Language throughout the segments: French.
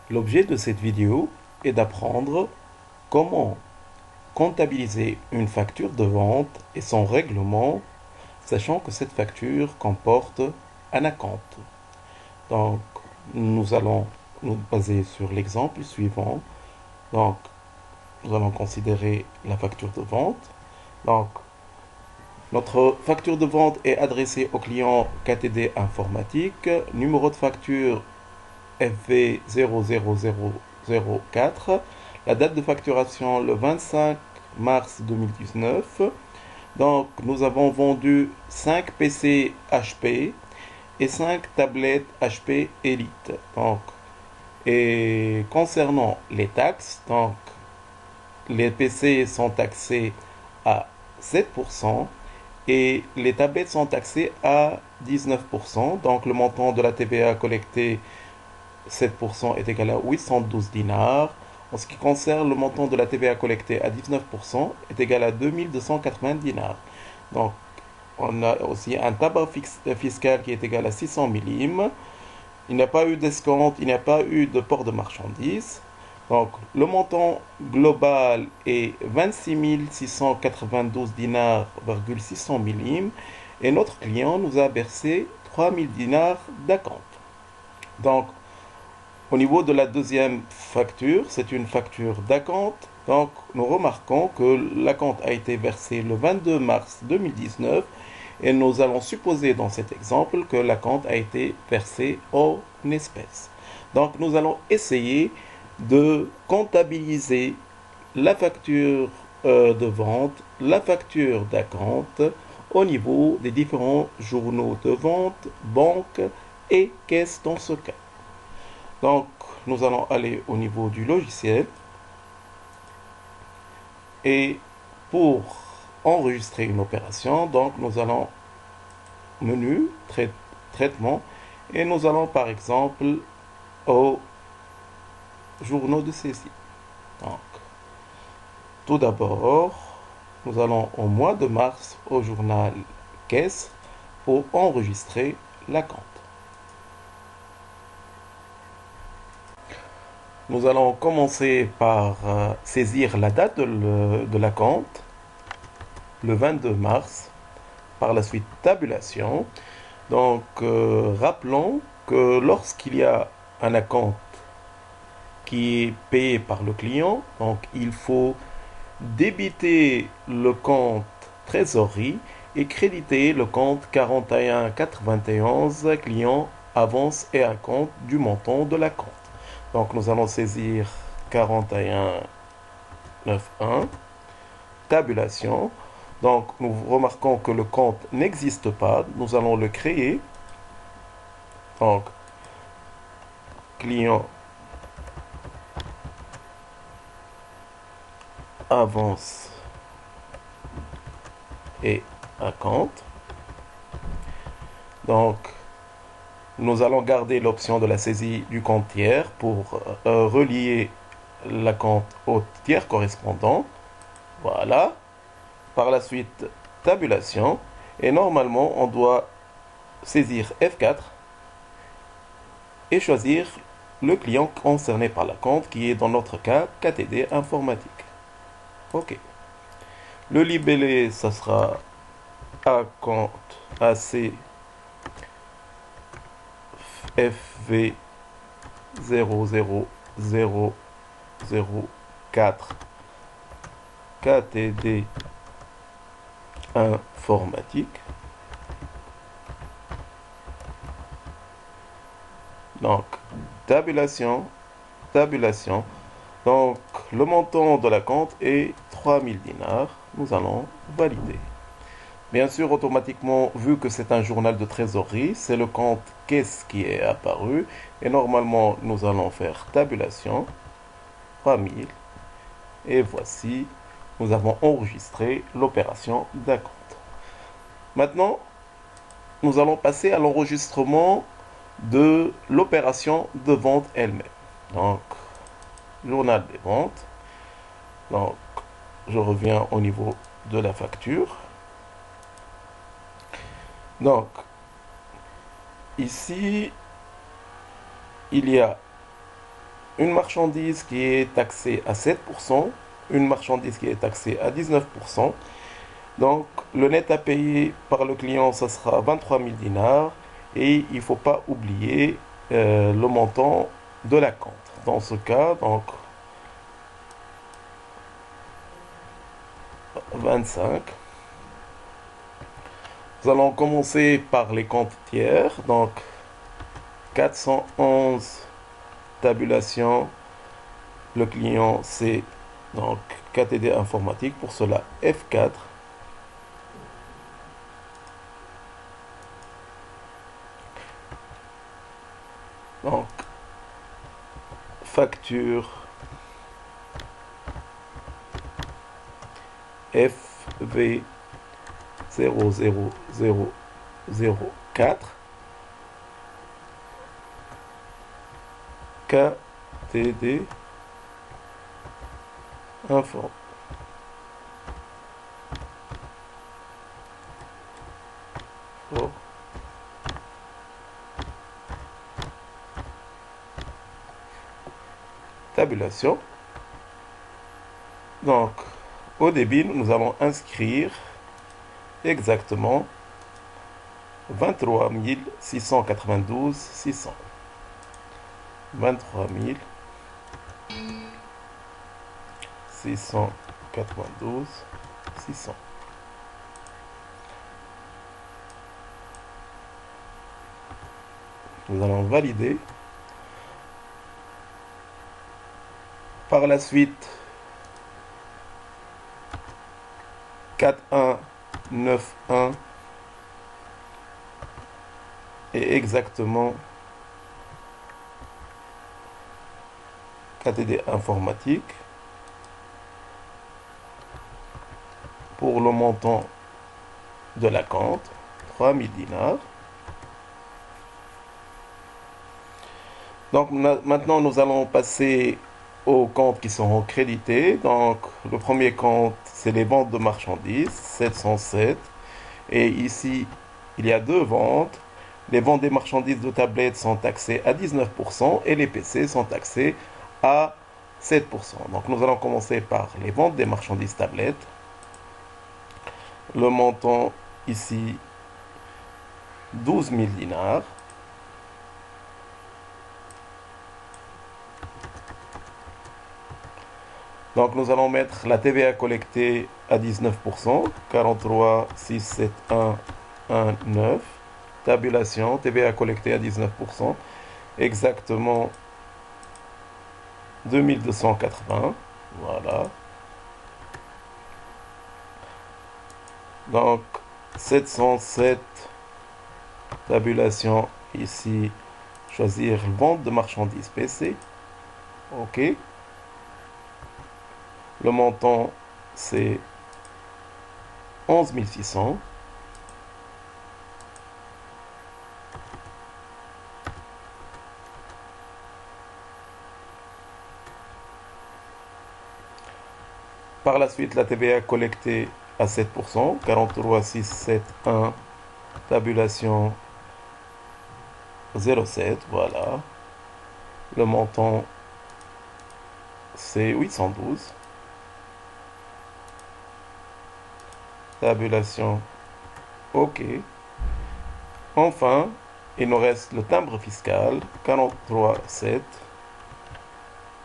L'objet de cette vidéo est d'apprendre comment comptabiliser une facture de vente et son règlement, sachant que cette facture comporte un acompte. Donc, nous allons nous baser sur l'exemple suivant. Donc, nous allons considérer la facture de vente. Donc, notre facture de vente est adressée au client KTD Informatique. Numéro de facture FV 00004. La date de facturation le 25 mars 2019. Donc, nous avons vendu 5 PC HP et 5 tablettes HP Elite. Donc, et concernant les taxes, donc, les PC sont taxés à 7% et les tablettes sont taxées à 19%. Donc, le montant de la TVA collectée 7% est égal à 812 dinars. En ce qui concerne le montant de la TVA collectée à 19% est égal à 2280 dinars. Donc, on a aussi un tabac fiscal qui est égal à 600 millim. Il n'y a pas eu d'escompte, il n'y a pas eu de port de marchandises. Donc, le montant global est 26 692 dinars, 600 millim. Et notre client nous a versé 3000 dinars d'acompte. Donc, au niveau de la deuxième facture, c'est une facture d'acompte. Donc, nous remarquons que l'acompte a été versé le 22 mars 2019 et nous allons supposer dans cet exemple que l'acompte a été versé en espèces. Donc, nous allons essayer de comptabiliser la facture de vente, la facture d'acompte au niveau des différents journaux de vente, banques et caisses dans ce cas. Donc, nous allons aller au niveau du logiciel et pour enregistrer une opération, donc nous allons menu, traitement et nous allons par exemple au journaux de saisie. Donc, tout d'abord, nous allons au mois de mars au journal caisse pour enregistrer l'acompte. Nous allons commencer par saisir la date de l'acompte, le 22 mars, par la suite tabulation. Donc, rappelons que lorsqu'il y a un acompte qui est payé par le client, donc il faut débiter le compte trésorerie et créditer le compte 4191 client avance et acompte du montant de l'acompte. Donc nous allons saisir 4191, tabulation. Donc nous remarquons que le compte n'existe pas, nous allons le créer. Donc client avance et acompte. Donc nous allons garder l'option de la saisie du compte tiers pour relier l'acompte au tiers correspondant. Voilà. Par la suite, tabulation. Et normalement, on doit saisir F4 et choisir le client concerné par l'acompte qui est dans notre cas KTD Informatique. OK. Le libellé, ça sera acompte AC FV 00004 KTD Informatique. Donc, tabulation. Donc, le montant de la compte est 3000 dinars. Nous allons valider. Bien sûr, automatiquement, vu que c'est un journal de trésorerie, c'est le compte caisse qui est apparu. Et normalement, nous allons faire tabulation, 3000. Et voici, nous avons enregistré l'opération d'acompte. Maintenant, nous allons passer à l'enregistrement de l'opération de vente elle-même. Donc, journal des ventes. Donc, je reviens au niveau de la facture. Donc, ici, il y a une marchandise qui est taxée à 7%, une marchandise qui est taxée à 19%. Donc, le net à payer par le client, ça sera 23 000 dinars. Et il ne faut pas oublier le montant de la compte. Dans ce cas, donc, 25. Nous allons commencer par les comptes tiers. Donc, 411 tabulation. Le client, c'est donc KTD informatique. Pour cela, F4. Donc, facture FV 00004 KTD Info. Oh. Tabulation. Donc, au débit, nous allons inscrire exactement 23 692 600. 23 692 600. Nous allons valider. Par la suite, 4191 est exactement KTD informatique pour le montant de la compte, 3000 dinars. Donc maintenant, nous allons passer aux comptes qui seront crédités. Donc, le premier compte, c'est les ventes de marchandises, 707. Et ici, il y a deux ventes. Les ventes des marchandises de tablettes sont taxées à 19% et les PC sont taxés à 7%. Donc, nous allons commencer par les ventes des marchandises tablettes. Le montant ici, 12 000 dinars. Donc nous allons mettre la TVA collectée à 19%, 43 671 19. Tabulation, TVA collectée à 19%, exactement 2280. Voilà. Donc 707, tabulation ici, choisir vente de marchandises PC. OK. Le montant, c'est 11 600. Par la suite, la TVA collectée à 7%, 43 671, tabulation 07, voilà. Le montant, c'est 812. Tabulation OK. Enfin, il nous reste le timbre fiscal 43,7.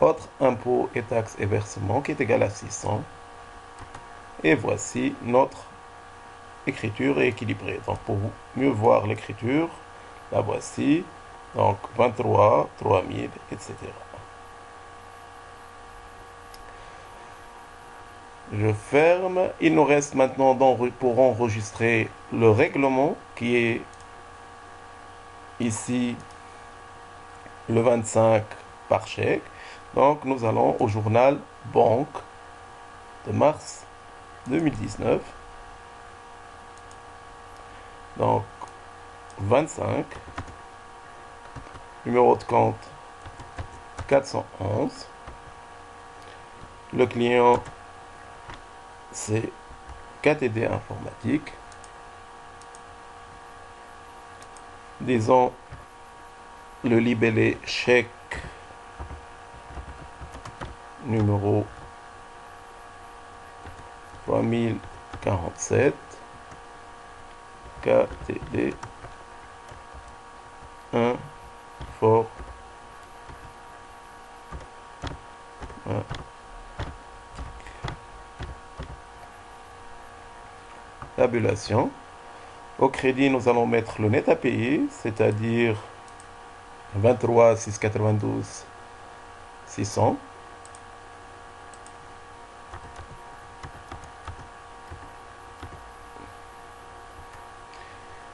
Autres impôts et taxes et versements qui est égal à 600. Et voici notre écriture équilibrée. Donc pour mieux voir l'écriture, la voici. Donc 23, 3000, etc. Je ferme. Il nous reste maintenant pour enregistrer le règlement qui est ici le 25 par chèque. Donc nous allons au journal banque de mars 2019. Donc 25, numéro de compte 411. Le client, c'est KTD informatique. Disons le libellé chèque numéro 3047 KTD 1 for tabulation. Au crédit, nous allons mettre le net à payer, c'est-à-dire 23 692 600.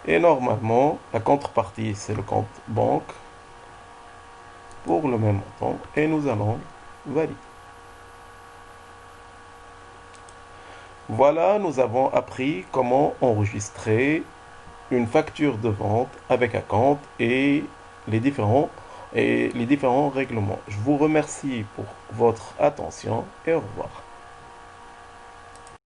Et normalement, la contrepartie, c'est le compte banque pour le même montant. Et nous allons valider. Voilà, nous avons appris comment enregistrer une facture de vente avec un compte et les différents règlements. Je vous remercie pour votre attention et au revoir.